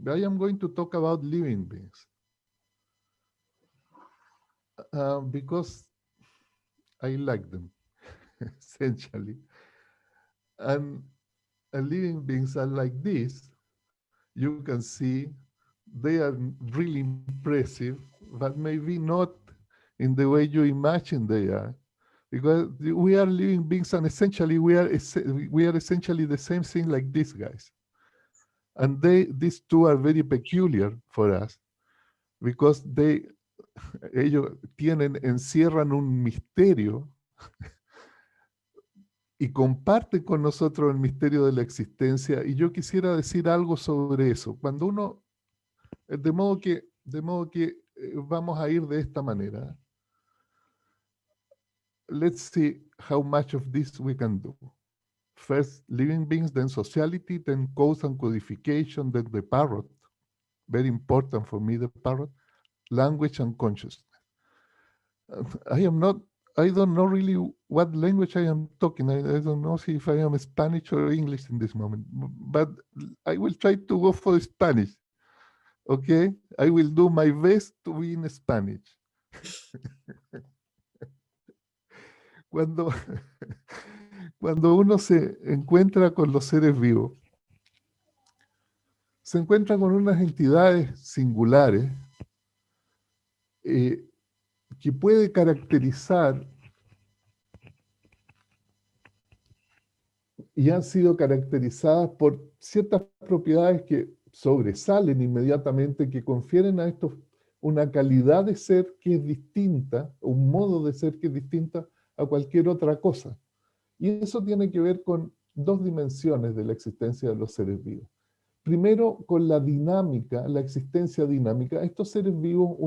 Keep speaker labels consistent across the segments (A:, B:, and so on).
A: I am going to talk about living beings. Because I like them, essentially. And living beings are like this. You can see they are really impressive, but maybe not in the way you imagine they are. Because we are living beings, and essentially we are essentially the same thing like these guys. And these two are very peculiar for us because ellos encierran un misterio y comparten con nosotros el misterio de la existencia. Y yo quisiera decir algo sobre eso. Cuando uno, de modo que vamos a ir de esta manera. Let's see how much of this we can do. First, living beings, then sociality, then cause and codification, then the parrot. Very important for me, the parrot. Language and consciousness. I don't know really what language I am talking. I don't know if I am Spanish or English in this moment, but I will try to go for Spanish. Okay? I will do my best to be in Spanish. Cuando, cuando uno se encuentra con los seres vivos, se encuentra con unas entidades singulares que puede caracterizar y han sido caracterizadas por ciertas propiedades que sobresalen inmediatamente, que confieren a estos una calidad de ser que es distinta, un modo de ser que es distinta a cualquier otra cosa. Y eso tiene que ver con dos dimensiones de la existencia de los seres vivos. Primero, con la dinámica, la existencia dinámica. Estos seres vivos,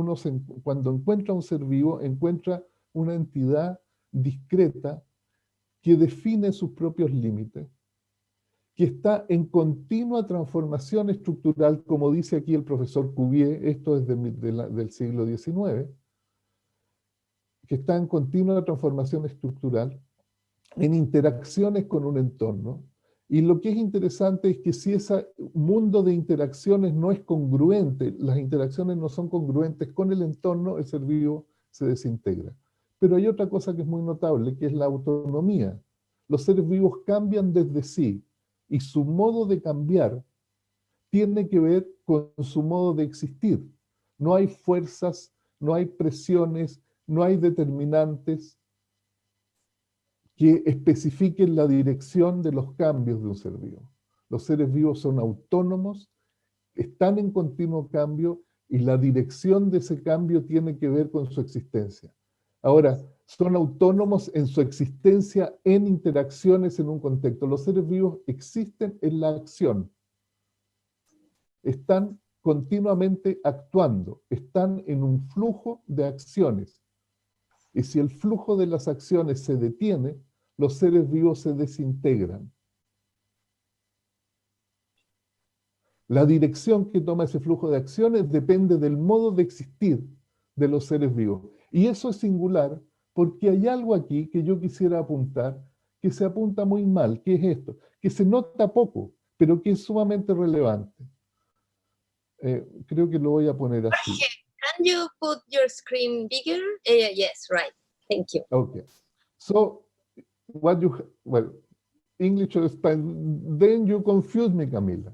A: cuando encuentra un ser vivo, encuentra una entidad discreta que define sus propios límites, que está en continua transformación estructural, como dice aquí el profesor Cuvier, esto es del siglo XIX, que está en continua transformación estructural, en interacciones con un entorno. Y lo que es interesante es que si ese mundo de interacciones no es congruente, las interacciones no son congruentes con el entorno, el ser vivo se desintegra. Pero hay otra cosa que es muy notable, que es la autonomía. Los seres vivos cambian desde sí, y su modo de cambiar tiene que ver con su modo de existir. No hay fuerzas, no hay presiones, no hay determinantes que especifiquen la dirección de los cambios de un ser vivo. Los seres vivos son autónomos, están en continuo cambio y la dirección de ese cambio tiene que ver con su existencia. Ahora, son autónomos en su existencia en interacciones en un contexto. Los seres vivos existen en la acción. Están continuamente actuando, están en un flujo de acciones. Y si el flujo de las acciones se detiene, los seres vivos se desintegran. La dirección que toma ese flujo de acciones depende del modo de existir de los seres vivos. Y eso es singular porque hay algo aquí que yo quisiera apuntar, que se apunta muy mal, que es esto, que se nota poco, pero que es sumamente relevante. Creo que lo voy a poner así.
B: Okay. Can you put your screen bigger? Yes, right. Thank you.
A: Okay. So, English or Spanish, then you confuse me, Camila.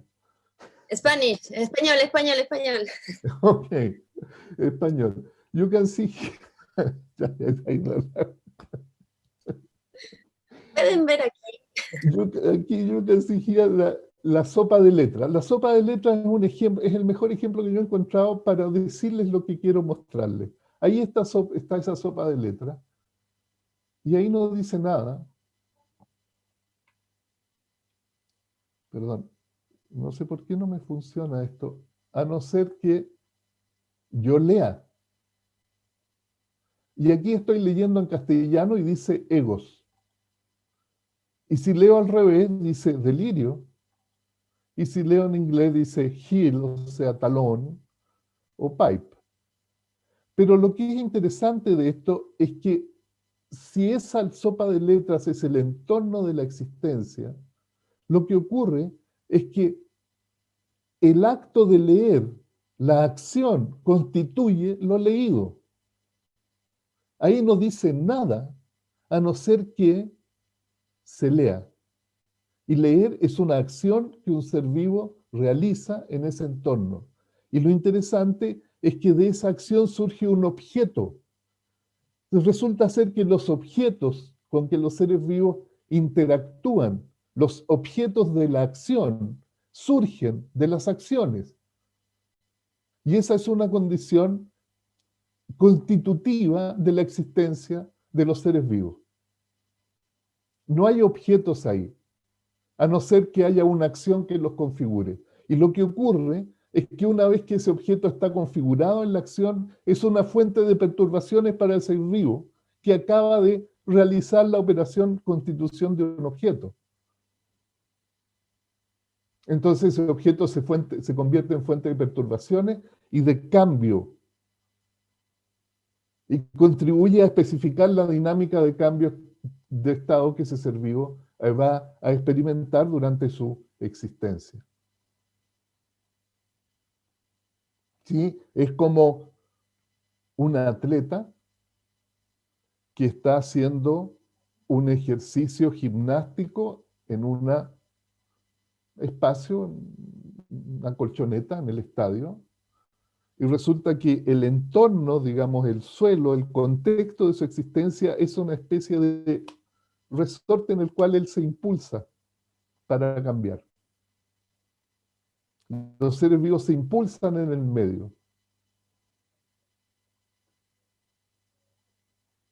B: Spanish, español.
A: Okay, español. You can see
B: Pueden ver aquí.
A: aquí you can see here la sopa de letras. La sopa de letras es un ejemplo, es el mejor ejemplo que yo he encontrado para decirles lo que quiero mostrarles. Ahí está esa sopa de letras. Y ahí no dice nada. Perdón, no sé por qué no me funciona esto, a no ser que yo lea. Y aquí estoy leyendo en castellano y dice egos. Y si leo al revés, dice delirio. Y si leo en inglés, dice heel, o sea, talón, o pipe. Pero lo que es interesante de esto es que si esa sopa de letras es el entorno de la existencia, lo que ocurre es que el acto de leer, la acción, constituye lo leído. Ahí no dice nada, a no ser que se lea. Y leer es una acción que un ser vivo realiza en ese entorno. Y lo interesante es que de esa acción surge un objeto. Entonces resulta ser que los objetos con que los seres vivos interactúan, los objetos de la acción, surgen de las acciones. Y esa es una condición constitutiva de la existencia de los seres vivos. No hay objetos ahí, a no ser que haya una acción que los configure. Y lo que ocurre es que una vez que ese objeto está configurado en la acción, es una fuente de perturbaciones para el ser vivo que acaba de realizar la operación constitución de un objeto. Entonces ese objeto se convierte en fuente de perturbaciones y de cambio, y contribuye a especificar la dinámica de cambio de estado que ese ser vivo va a experimentar durante su existencia. ¿Sí? Es como un atleta que está haciendo un ejercicio gimnástico en un espacio, una colchoneta en el estadio, y resulta que el entorno, digamos, el suelo, el contexto de su existencia es una especie de resorte en el cual él se impulsa para cambiar. Los seres vivos se impulsan en el medio,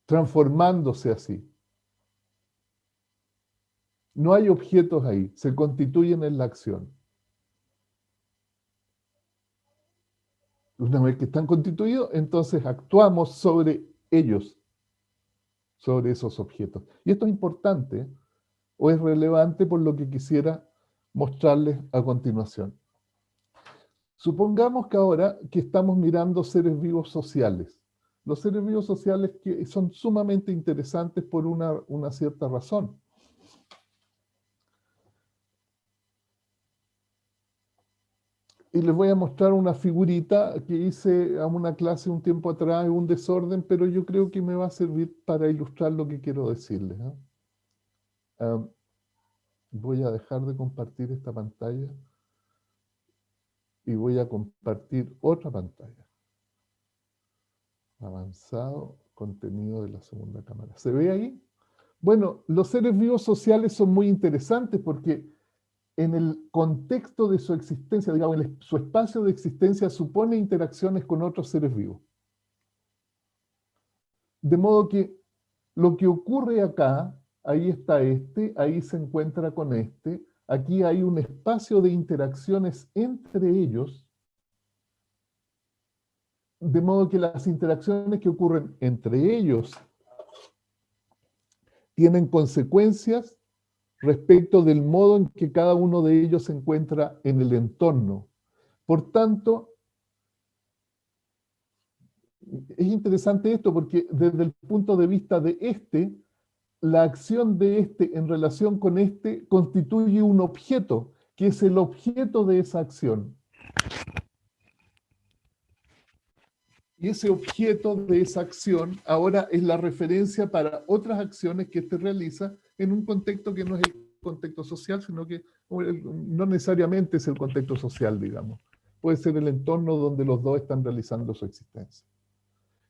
A: transformándose así. No hay objetos ahí, se constituyen en la acción. Una vez que están constituidos, entonces actuamos sobre ellos, sobre esos objetos. Y esto es importante o es relevante por lo que quisiera mostrarles a continuación. Supongamos que ahora que estamos mirando seres vivos sociales. Los seres vivos sociales que son sumamente interesantes por una cierta razón. Y les voy a mostrar una figurita que hice a una clase un tiempo atrás, un desorden, pero yo creo que me va a servir para ilustrar lo que quiero decirles, ¿eh? Voy a dejar de compartir esta pantalla y voy a compartir otra pantalla. Avanzado, contenido de la segunda cámara. ¿Se ve ahí? Bueno, los seres vivos sociales son muy interesantes porque en el contexto de su existencia, digamos, su espacio de existencia supone interacciones con otros seres vivos. De modo que lo que ocurre acá, ahí está este, ahí se encuentra con este, aquí hay un espacio de interacciones entre ellos, de modo que las interacciones que ocurren entre ellos tienen consecuencias respecto del modo en que cada uno de ellos se encuentra en el entorno. Por tanto, es interesante esto porque desde el punto de vista de este, la acción de este en relación con este constituye un objeto, que es el objeto de esa acción. Y ese objeto de esa acción ahora es la referencia para otras acciones que éste realiza en un contexto que no es el contexto social, sino que no necesariamente es el contexto social, digamos. Puede ser el entorno donde los dos están realizando su existencia.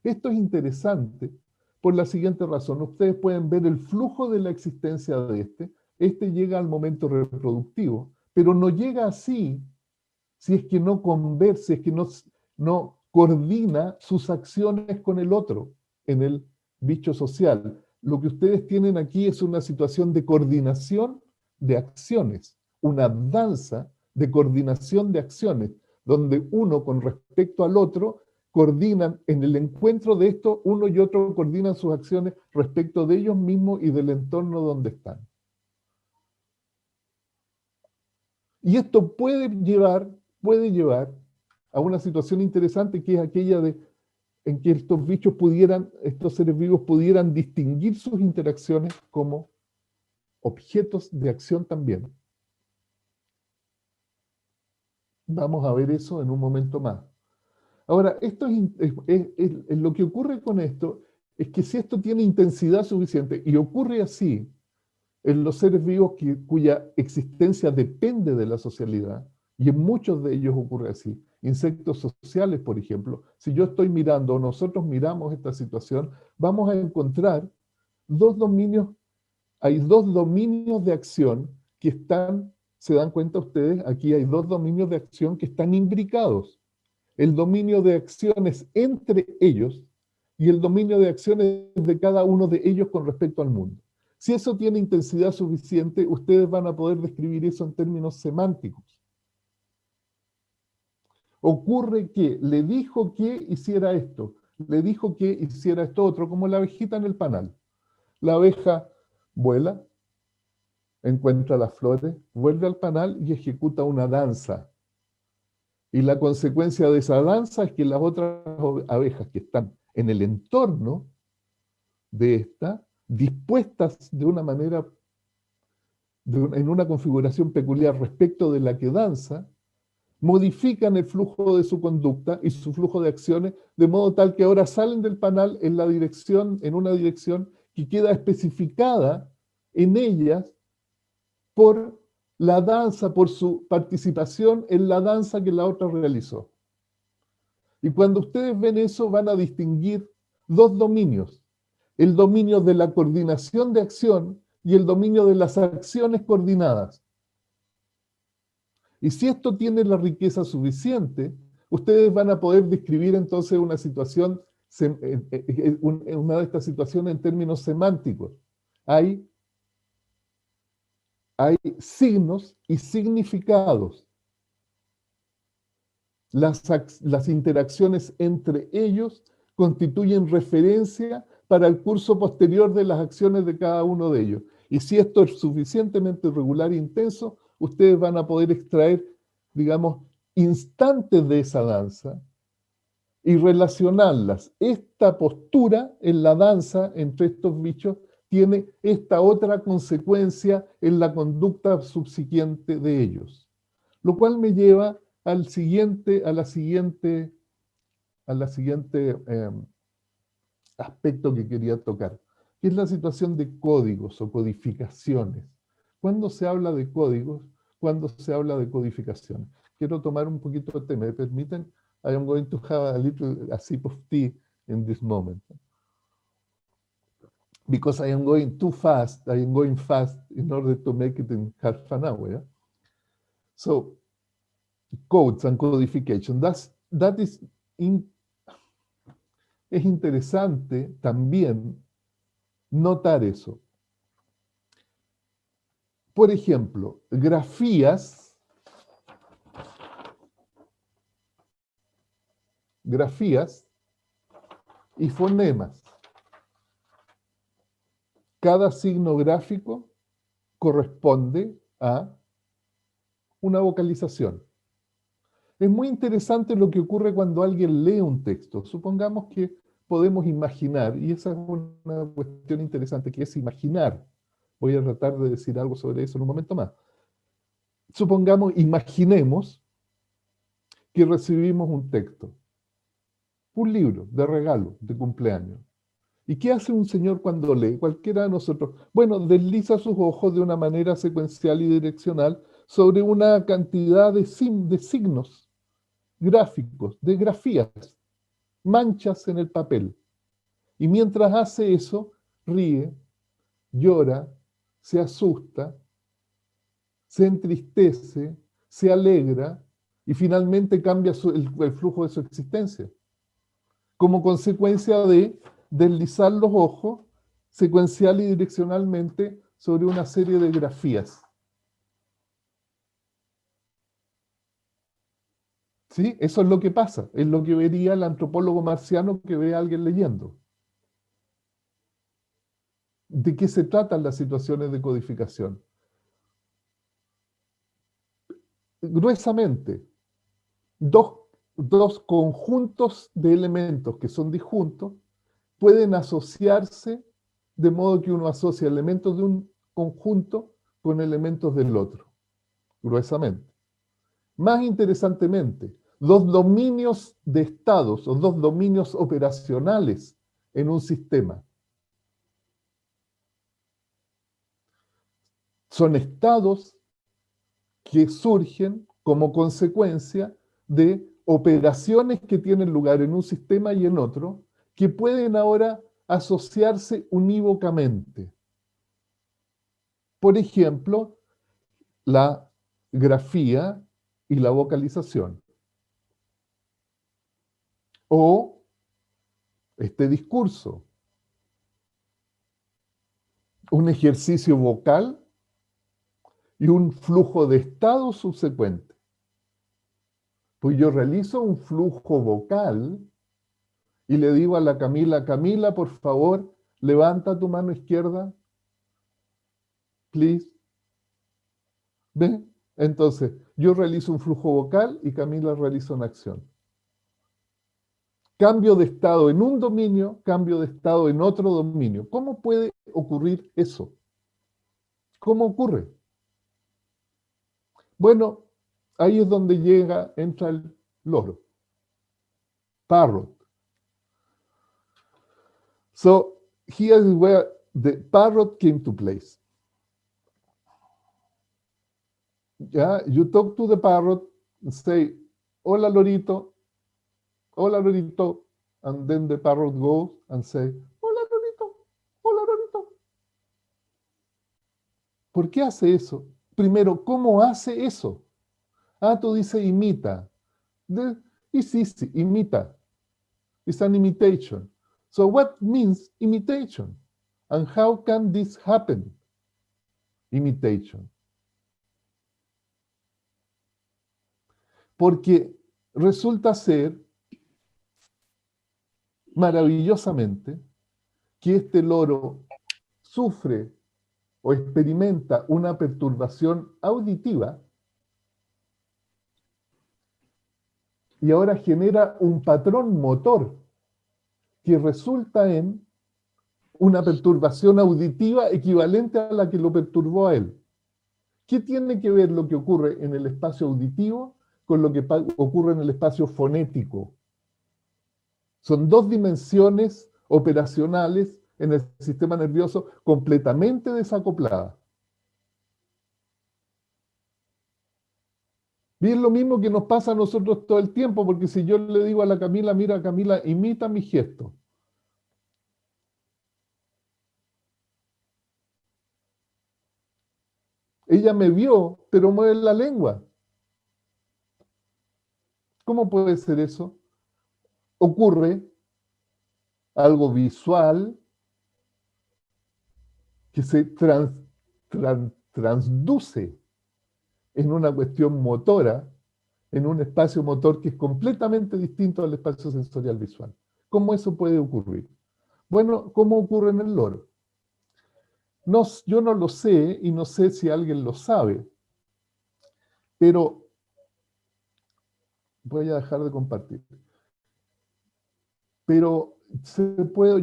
A: Esto es interesante por la siguiente razón. Ustedes pueden ver el flujo de la existencia de este. Este llega al momento reproductivo, pero no llega así si es que no conversa, si es que no coordina sus acciones con el otro en el bicho social. Lo que ustedes tienen aquí es una situación de coordinación de acciones, una danza de coordinación de acciones, donde uno con respecto al otro coordinan, en el encuentro de esto, uno y otro coordinan sus acciones respecto de ellos mismos y del entorno donde están. Y esto puede llevar a una situación interesante que es aquella en que estos seres vivos pudieran distinguir sus interacciones como objetos de acción también. Vamos a ver eso en un momento más. Ahora, esto lo que ocurre con esto es que si esto tiene intensidad suficiente y ocurre así en los seres vivos cuya existencia depende de la socialidad, y en muchos de ellos ocurre así, insectos sociales, por ejemplo, si yo estoy mirando o nosotros miramos esta situación, vamos a encontrar hay dos dominios de acción que están, se dan cuenta ustedes, aquí hay dos dominios de acción que están imbricados. El dominio de acciones entre ellos y el dominio de acciones de cada uno de ellos con respecto al mundo. Si eso tiene intensidad suficiente, ustedes van a poder describir eso en términos semánticos. Ocurre que le dijo que hiciera esto, le dijo que hiciera esto otro, como la abejita en el panal. La abeja vuela, encuentra las flores, vuelve al panal y ejecuta una danza. Y la consecuencia de esa danza es que las otras abejas que están en el entorno de esta, dispuestas de una manera, en una configuración peculiar respecto de la que danza, modifican el flujo de su conducta y su flujo de acciones, de modo tal que ahora salen del panal en una dirección que queda especificada en ellas por la danza, por su participación en la danza que la otra realizó. Y cuando ustedes ven eso, van a distinguir dos dominios: el dominio de la coordinación de acción y el dominio de las acciones coordinadas. Y si esto tiene la riqueza suficiente, ustedes van a poder describir entonces una situación, una de estas situaciones en términos semánticos. Hay signos y significados. Las interacciones entre ellos constituyen referencia para el curso posterior de las acciones de cada uno de ellos. Y si esto es suficientemente regular e intenso, ustedes van a poder extraer, digamos, instantes de esa danza y relacionarlas. Esta postura en la danza entre estos bichos tiene esta otra consecuencia en la conducta subsiguiente de ellos. Lo cual me lleva a la siguiente aspecto que quería tocar, que es la situación de códigos o codificaciones. ¿Cuándo se habla de códigos? ¿Cuándo se habla de codificaciones? Quiero tomar un poquito de tema. ¿Me permiten? I am going to have a sip of tea in this moment. Because I am going too fast, I am going fast in order to make it in half an hour. Yeah? So, codes and codification. Es interesante también notar eso. Por ejemplo, grafías y fonemas. Cada signo gráfico corresponde a una vocalización. Es muy interesante lo que ocurre cuando alguien lee un texto. Supongamos que podemos imaginar, y esa es una cuestión interesante, que es imaginar. Voy a tratar de decir algo sobre eso en un momento más. Imaginemos que recibimos un texto, un libro de regalo de cumpleaños. ¿Y qué hace un señor cuando lee? Cualquiera de nosotros. Bueno, desliza sus ojos de una manera secuencial y direccional sobre una cantidad de signos gráficos, de grafías, manchas en el papel. Y mientras hace eso, ríe, llora, se asusta, se entristece, se alegra y finalmente cambia el flujo de su existencia. Como consecuencia de deslizar los ojos secuencial y direccionalmente sobre una serie de grafías. ¿Sí? Eso es lo que pasa, es lo que vería el antropólogo marciano que ve a alguien leyendo. ¿De qué se tratan las situaciones de codificación? Gruesamente, dos conjuntos de elementos que son disjuntos pueden asociarse de modo que uno asocia elementos de un conjunto con elementos del otro, gruesamente. Más interesantemente, dos dominios de estados o dos dominios operacionales en un sistema. Son estados que surgen como consecuencia de operaciones que tienen lugar en un sistema y en otro, que pueden ahora asociarse unívocamente. Por ejemplo, la grafía y la vocalización. O este discurso. Un ejercicio vocal y un flujo de estado subsecuente. Pues yo realizo un flujo vocal y le digo a la Camila, Camila, por favor, levanta tu mano izquierda, please. ¿Ve? Entonces, yo realizo un flujo vocal y Camila realiza una acción. Cambio de estado en un dominio, cambio de estado en otro dominio. ¿Cómo puede ocurrir eso? ¿Cómo ocurre? Bueno, ahí es donde entra el loro. Parrot. So, here is where the parrot came to place. Yeah, you talk to the parrot and say, hola lorito, and then the parrot goes and say, hola lorito. ¿Por qué hace eso? Primero, ¿cómo hace eso? Ah, tú dices imita. It's easy, imita. It's an imitation. So what means imitation? And how can this happen? Imitation. Porque resulta ser maravillosamente que este loro sufre o experimenta una perturbación auditiva y ahora genera un patrón motor que resulta en una perturbación auditiva equivalente a la que lo perturbó a él. ¿Qué tiene que ver lo que ocurre en el espacio auditivo con lo que ocurre en el espacio fonético? Son dos dimensiones operacionales en el sistema nervioso completamente desacopladas. Y es lo mismo que nos pasa a nosotros todo el tiempo, porque si yo le digo a la Camila, mira Camila, imita mi gesto. Ella me vio, pero mueve la lengua. ¿Cómo puede ser eso? Ocurre algo visual que se transduce en una cuestión motora, en un espacio motor que es completamente distinto al espacio sensorial visual. ¿Cómo eso puede ocurrir? Bueno, ¿cómo ocurre en el loro? No, yo no lo sé y no sé si alguien lo sabe, pero voy a dejar de compartir. Pero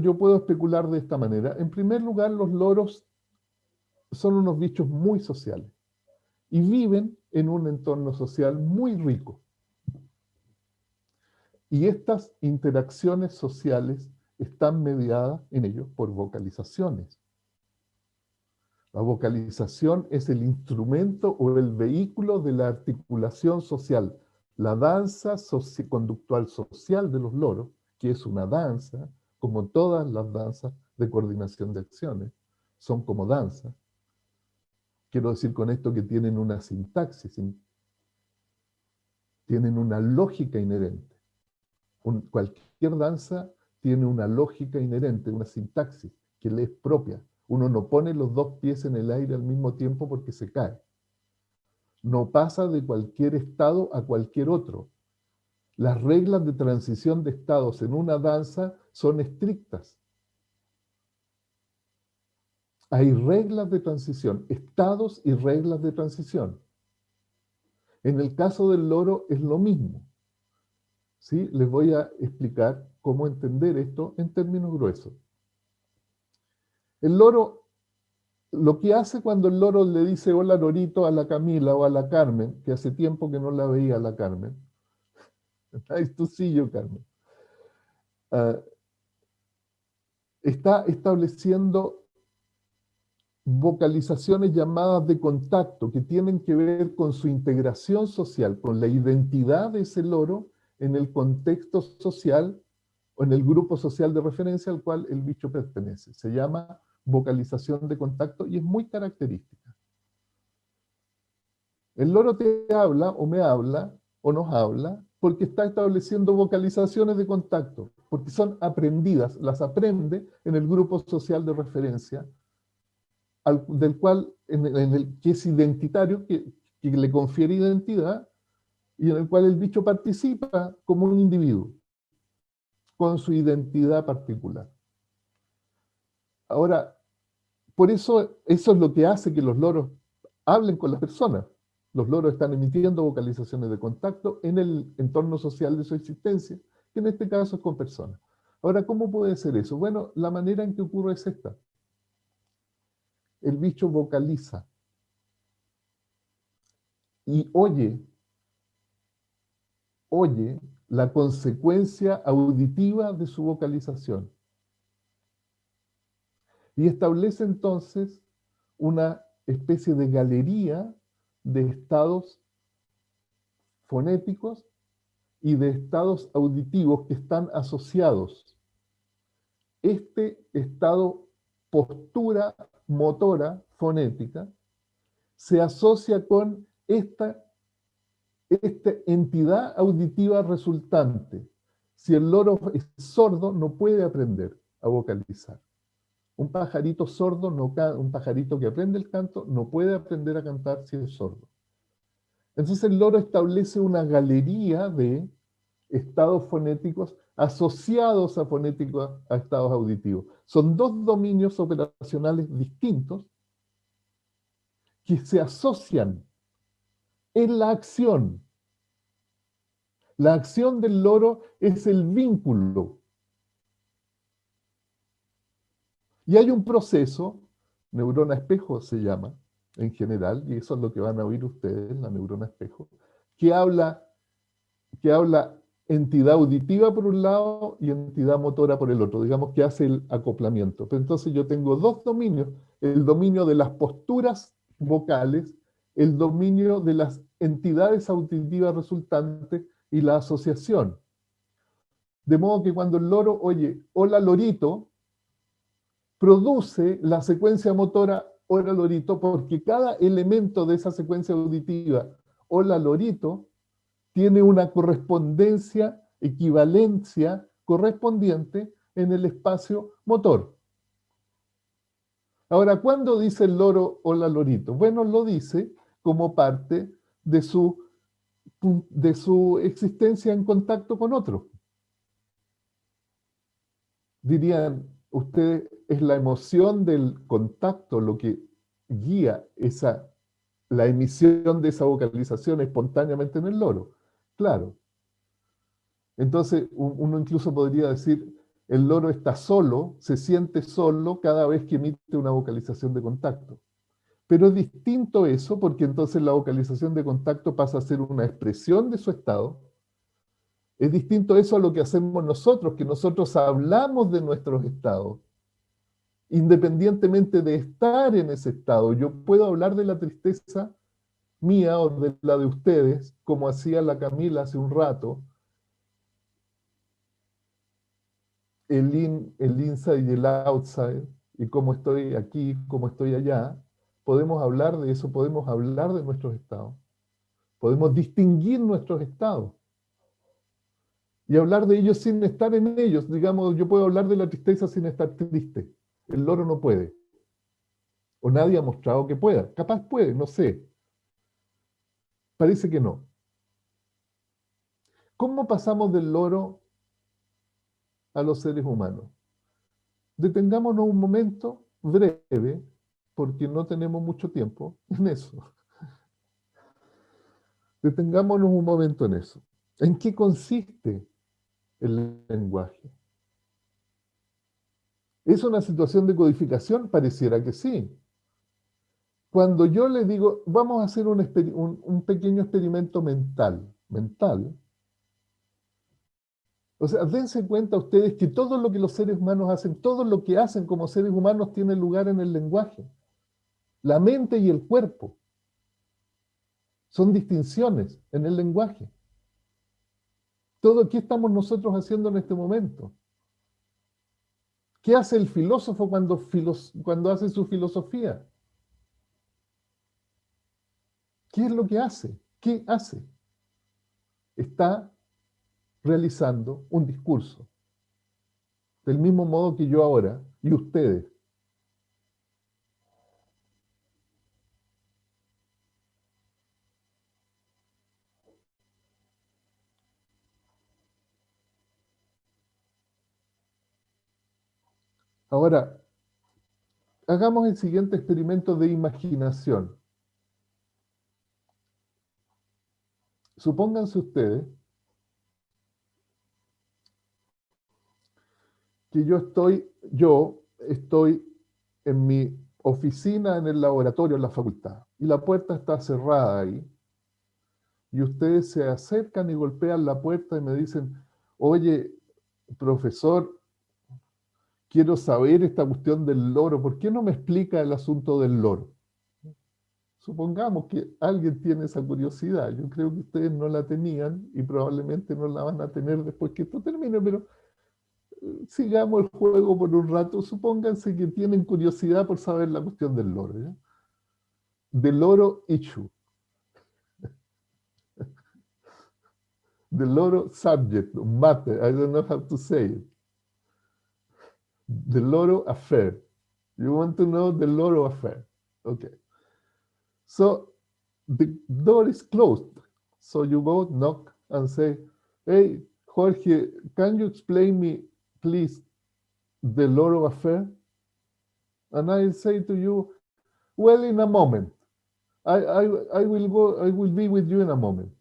A: yo puedo especular de esta manera. En primer lugar, los loros son unos bichos muy sociales y viven en un entorno social muy rico. Y estas interacciones sociales están mediadas en ellos por vocalizaciones. La vocalización es el instrumento o el vehículo de la articulación social. La danza conductual social de los loros, que es una danza, como todas las danzas de coordinación de acciones, son como danzas. Quiero decir con esto que tienen una sintaxis, tienen una lógica inherente. Cualquier danza tiene una lógica inherente, una sintaxis que le es propia. Uno no pone los dos pies en el aire al mismo tiempo porque se cae. No pasa de cualquier estado a cualquier otro. Las reglas de transición de estados en una danza son estrictas. Hay reglas de transición, estados y reglas de transición. En el caso del loro es lo mismo. ¿Sí? Les voy a explicar cómo entender esto en términos gruesos. El loro lo que hace cuando el loro le dice hola lorito a la Camila o a la Carmen, que hace tiempo que no la veía a la Carmen. Ay, tú sí, yo, Carmen. Está estableciendo vocalizaciones llamadas de contacto que tienen que ver con su integración social, con la identidad de ese loro en el contexto social o en el grupo social de referencia al cual el bicho pertenece. Se llama vocalización de contacto y es muy característica. El loro te habla o me habla o nos habla porque está estableciendo vocalizaciones de contacto, porque son aprendidas, las aprende en el grupo social de referencia, del cual, que es identitario, que le confiere identidad y en el cual el bicho participa como un individuo, con su identidad particular. Ahora, por eso es lo que hace que los loros hablen con las personas. Los loros están emitiendo vocalizaciones de contacto en el entorno social de su existencia, que en este caso es con personas. Ahora, ¿cómo puede ser eso? Bueno, la manera en que ocurre es esta. El bicho vocaliza y oye la consecuencia auditiva de su vocalización. Y establece entonces una especie de galería de estados fonéticos y de estados auditivos que están asociados. Este estado postura motora fonética se asocia con esta entidad auditiva resultante. Si el loro es sordo, no puede aprender a vocalizar. Un pajarito sordo, un pajarito que aprende el canto, no puede aprender a cantar si es sordo. Entonces el loro establece una galería de estados fonéticos asociados a estados auditivos. Son dos dominios operacionales distintos que se asocian en la acción. La acción del loro es el vínculo. Y hay un proceso, neurona espejo se llama, en general, y eso es lo que van a oír ustedes, la neurona espejo, que habla entidad auditiva por un lado y entidad motora por el otro, digamos que hace el acoplamiento. Pero entonces yo tengo dos dominios, el dominio de las posturas vocales, el dominio de las entidades auditivas resultantes y la asociación. De modo que cuando el loro oye, hola lorito, produce la secuencia motora hola lorito porque cada elemento de esa secuencia auditiva hola lorito tiene una correspondencia, equivalencia correspondiente en el espacio motor. Ahora, ¿cuándo dice el loro hola lorito? Bueno, lo dice como parte de su existencia en contacto con otro. Dirían, ustedes, es la emoción del contacto lo que guía la emisión de esa vocalización espontáneamente en el loro. Claro. Entonces, uno incluso podría decir, el loro está solo, se siente solo cada vez que emite una vocalización de contacto. Pero es distinto eso porque entonces la vocalización de contacto pasa a ser una expresión de su estado. Es distinto eso a lo que hacemos nosotros, que nosotros hablamos de nuestros estados. Independientemente de estar en ese estado, yo puedo hablar de la tristeza mía o de la de ustedes, como hacía la Camila hace un rato, el inside y el outside, y cómo estoy aquí, cómo estoy allá, podemos hablar de eso, podemos hablar de nuestros estados. Podemos distinguir nuestros estados. Y hablar de ellos sin estar en ellos. Digamos, yo puedo hablar de la tristeza sin estar triste. El loro no puede. O nadie ha mostrado que pueda. Capaz puede, no sé. Parece que no. ¿Cómo pasamos del loro a los seres humanos? Detengámonos un momento breve, porque no tenemos mucho tiempo en eso. Detengámonos un momento en eso. ¿En qué consiste el lenguaje? ¿Es una situación de codificación? Pareciera que sí. cuando yo le digo, vamos a hacer un pequeño experimento mental, o sea, dense cuenta ustedes que todo lo que los seres humanos hacen, todo lo que hacen como seres humanos tiene lugar en el lenguaje. La mente y el cuerpo son distinciones en el lenguaje. Todo, ¿qué estamos nosotros haciendo en este momento? ¿Qué hace el filósofo cuando hace su filosofía? ¿Qué es lo que hace? ¿Qué hace? Está realizando un discurso. Del mismo modo que yo ahora y ustedes. Ahora, hagamos el siguiente experimento de imaginación. Supónganse ustedes que yo estoy en mi oficina, en el laboratorio, en la facultad, y la puerta está cerrada ahí, y ustedes se acercan y golpean la puerta y me dicen, oye, profesor, quiero saber esta cuestión del loro, ¿por qué no me explica el asunto del loro? Supongamos que alguien tiene esa curiosidad, yo creo que ustedes no la tenían y probablemente no la van a tener después que esto termine, pero sigamos el juego por un rato. Supónganse que tienen curiosidad por saber la cuestión del loro, ¿ya? Del loro issue, del loro subject, matter, I don't know how to say it. The loro affair. You want to know the loro affair. Okay. So the door is closed. So you go knock and say, hey, Jorge, can you explain me, please, the loro affair? And I say to you, well, in a moment. I will be with you in a moment.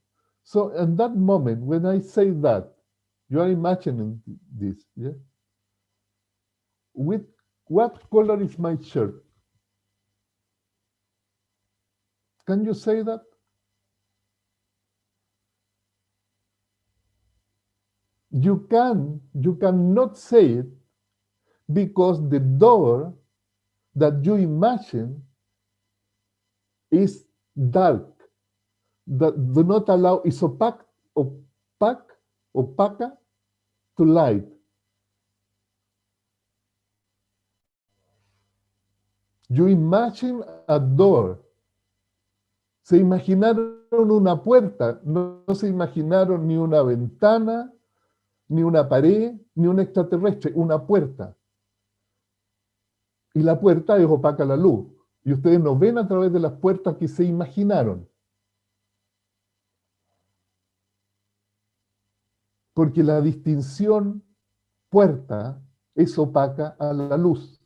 A: So in that moment, when I say that, you are imagining this, yeah? With what color is my shirt? Can you say that? You cannot say it because the door that you imagine is dark, that do not allow, is opaca to light. You imagine a door. Se imaginaron una puerta, no se imaginaron ni una ventana, ni una pared, ni un extraterrestre, una puerta. Y la puerta es opaca a la luz. Y ustedes no ven a través de las puertas que se imaginaron. Porque la distinción puerta es opaca a la luz.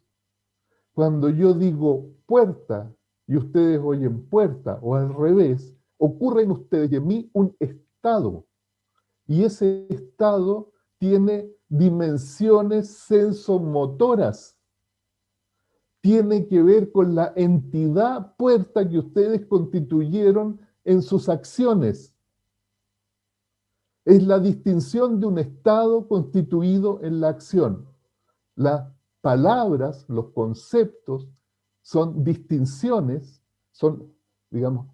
A: Cuando yo digo puerta y ustedes oyen puerta o al revés, ocurre en ustedes y en mí un estado. Y ese estado tiene dimensiones sensomotoras. Tiene que ver con la entidad puerta que ustedes constituyeron en sus acciones. Es la distinción de un estado constituido en la acción. Las palabras, los conceptos, son distinciones, digamos,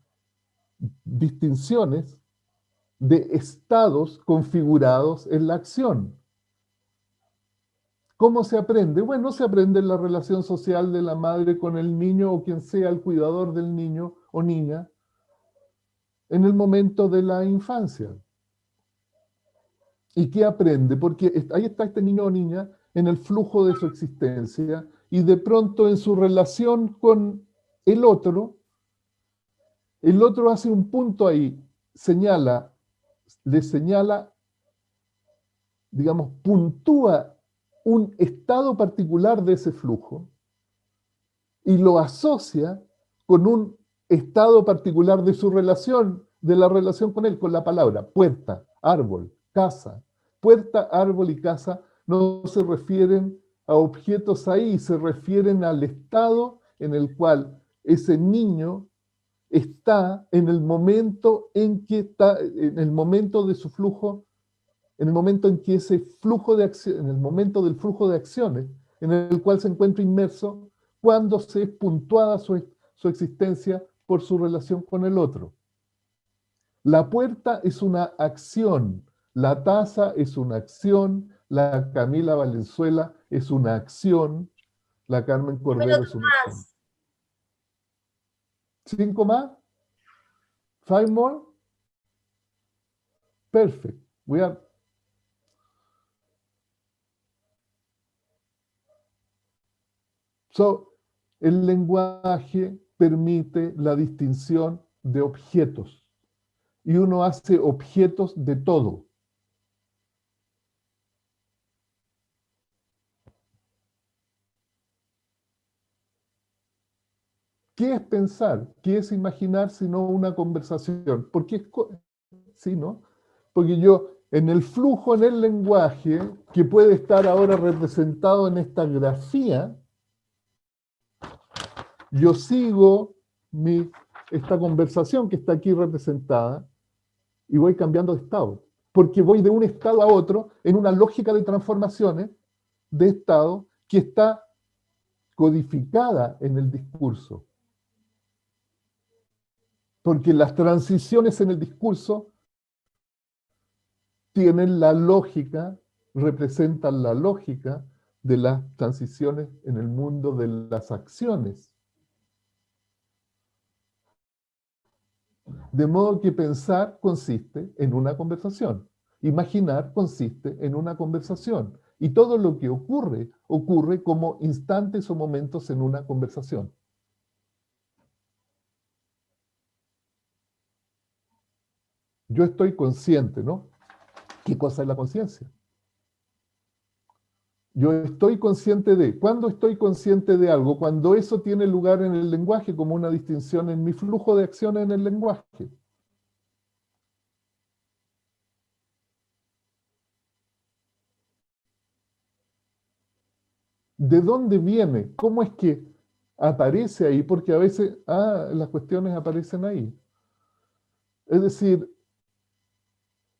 A: distinciones de estados configurados en la acción. ¿Cómo se aprende? Bueno, se aprende en la relación social de la madre con el niño o quien sea el cuidador del niño o niña en el momento de la infancia. ¿Y qué aprende? Porque ahí está este niño o niña en el flujo de su existencia y de pronto en su relación con el otro hace un punto ahí, le señala, digamos, puntúa un estado particular de ese flujo y lo asocia con un estado particular de su relación, de la relación con él, con la palabra puerta, árbol, casa. Puerta, árbol y casa no se refieren a objetos ahí, se refieren al estado en el cual ese niño está en el momento en que está, en el momento de su flujo, en el momento en que ese flujo de acción, en el momento del flujo de acciones, en el cual se encuentra inmerso, cuando se es puntuada su existencia por su relación con el otro. La puerta es una acción, la taza es una acción, la Camila Valenzuela es una acción, la Carmen Cordero es una acción.
B: Más.
A: 5 más? 5 more? Perfect. We are. So, el lenguaje permite la distinción de objetos y uno hace objetos de todo. ¿Qué es pensar? ¿Qué es imaginar sino una conversación? Porque es sí, ¿no? Porque yo, en el flujo, en el lenguaje, que puede estar ahora representado en esta grafía, yo sigo esta conversación que está aquí representada y voy cambiando de estado. Porque voy de un estado a otro en una lógica de transformaciones de estado que está codificada en el discurso. Porque las transiciones en el discurso tienen la lógica, representan la lógica de las transiciones en el mundo de las acciones. De modo que pensar consiste en una conversación. Imaginar consiste en una conversación. Y todo lo que ocurre, ocurre como instantes o momentos en una conversación. Yo estoy consciente, ¿no? ¿Qué cosa es la conciencia? Yo estoy consciente de. ¿Cuándo estoy consciente de algo? Cuando eso tiene lugar en el lenguaje como una distinción en mi flujo de acciones en el lenguaje. ¿De dónde viene? ¿Cómo es que aparece ahí? Porque a veces, las cuestiones aparecen ahí. Es decir,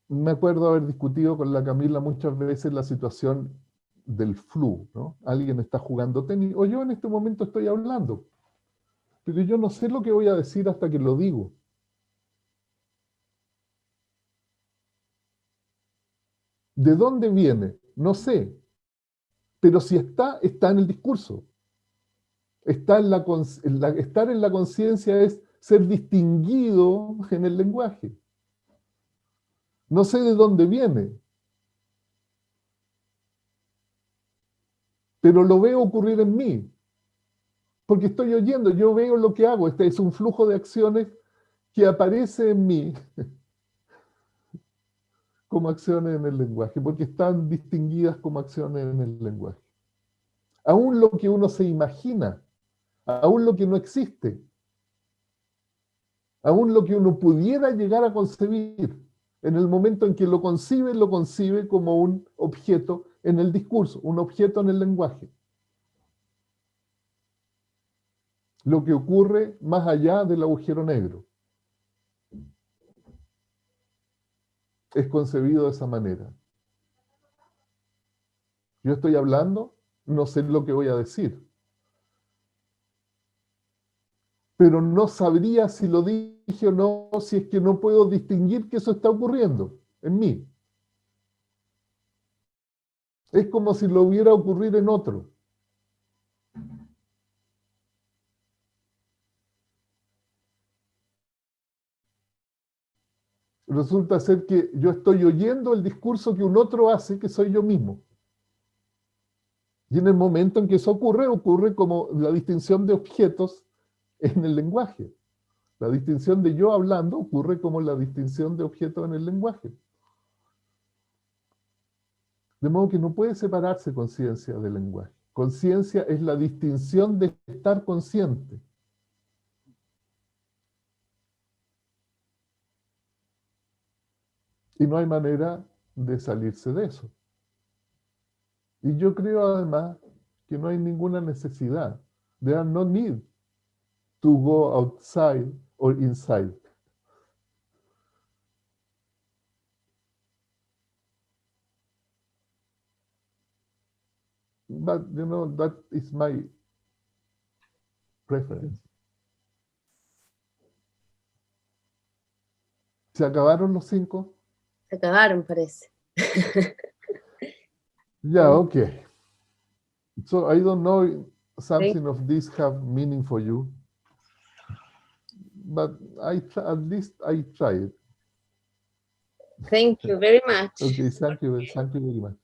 A: me acuerdo haber discutido con la Camila muchas veces la situación del flu, ¿no? Alguien está jugando tenis, o yo en este momento estoy hablando, pero yo no sé lo que voy a decir hasta que lo digo. ¿De dónde viene? No sé, pero si está, está en el discurso. Está estar en la conciencia es ser distinguido en el lenguaje. No sé de dónde viene, pero lo veo ocurrir en mí, porque estoy oyendo, yo veo lo que hago. Este es un flujo de acciones que aparece en mí como acciones en el lenguaje, porque están distinguidas como acciones en el lenguaje. Aún lo que uno se imagina, aún lo que no existe, aún lo que uno pudiera llegar a concebir, en el momento en que lo concibe como un objeto en el discurso, un objeto en el lenguaje. Lo que ocurre más allá del agujero negro es concebido de esa manera. Yo estoy hablando, no sé lo que voy a decir, pero no sabría si lo dije o no, si es que no puedo distinguir que eso está ocurriendo en mí. Es como si lo viera ocurrir en otro. Resulta ser que yo estoy oyendo el discurso que un otro hace, que soy yo mismo. Y en el momento en que eso ocurre, ocurre como la distinción de objetos en el lenguaje. La distinción de yo hablando ocurre como la distinción de objetos en el lenguaje. De modo que no puede separarse conciencia del lenguaje. Conciencia es la distinción de estar consciente. Y no hay manera de salirse de eso. Y yo creo además que no hay ninguna necesidad. There are no need to go outside or inside. But, you know, that is my preference. ¿Se acabaron los 5?
B: Se acabaron, parece.
A: Yeah, okay. So I don't know something of this have meaning for you, but at least I tried.
B: Thank you very much.
A: Okay, thank you very much.